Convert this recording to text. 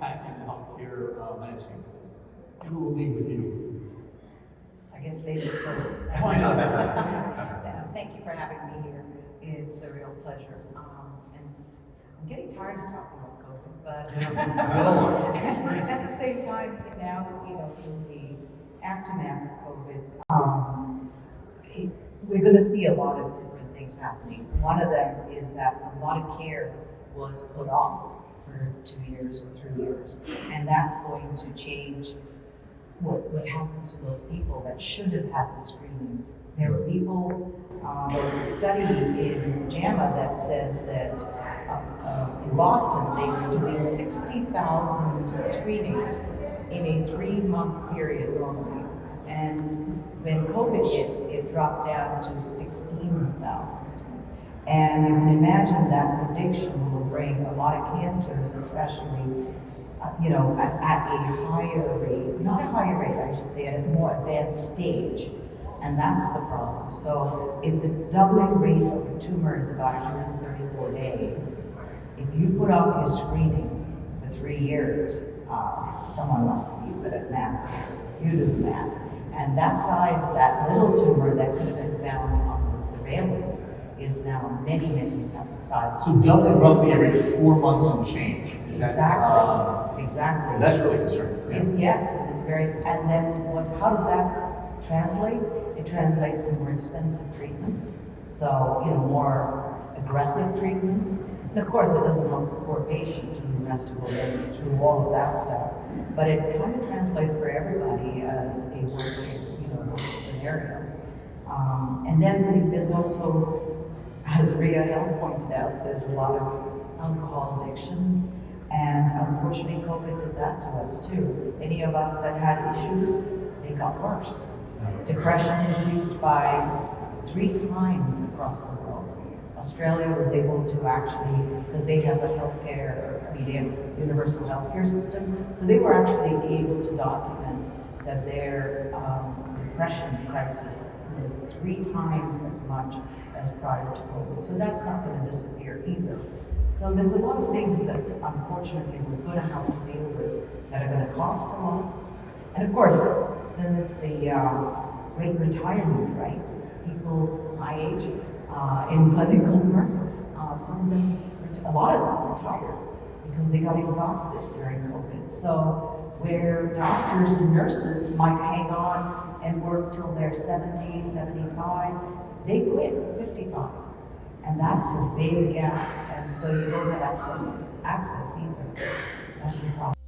impacting the healthcare landscape? Who will lead with you? I guess ladies first. Why not? Thank you for having me here. It's a real pleasure. I'm getting tired of talking about COVID, but at the same time, now, in the aftermath of COVID, we're going to see a lot of different things happening. One of them is that a lot of care was put off for 2 years or 3 years, and that's going to change what happens to those people that should have had the screenings. There were people, there's a study in JAMA that says that in Boston they were doing 60,000 screenings in a 3-month period normally. And when COVID hit, it dropped down to 16,000. And you can imagine that prediction will bring a lot of cancers, especially at a higher rate, not a higher rate, I should say, at a more advanced stage. And that's the problem. So if the doubling rate of a tumor is about 134 days, if you put off your screening for 3 years, someone must be good at math. You do the math. And that size of that little tumor that could have been found on the surveillance is now many, many sizes. So doubling roughly every 4 months and change. Is Exactly. Exactly. That's really concerning. Yes, it's very. And then how does that translate? It translates into more expensive treatments. So more aggressive treatments. And of course, it doesn't help the poor patient who has to go through all of that stuff. But it kind of translates for everybody as a worst case, scenario. And then there's also, as Rhea Hill pointed out, there's a lot of alcohol addiction. And unfortunately, COVID did that to us too. Any of us that had issues, they got worse. Depression increased by 3 times across the world. Australia was able to actually, because they have a they have a universal healthcare system, so they were actually able to document that their depression crisis is 3 times as much as prior to COVID. So that's not going to disappear either. So there's a lot of things that unfortunately we're going to have to deal with that are going to cost a lot. And of course, then it's the great retirement, right? People my age in clinical work, some of them, a lot of them retired because they got exhausted during COVID. So where doctors and nurses might hang on and work till they're 70, 75, they quit at 55. And that's a big gap. And so you don't have access either. That's a problem.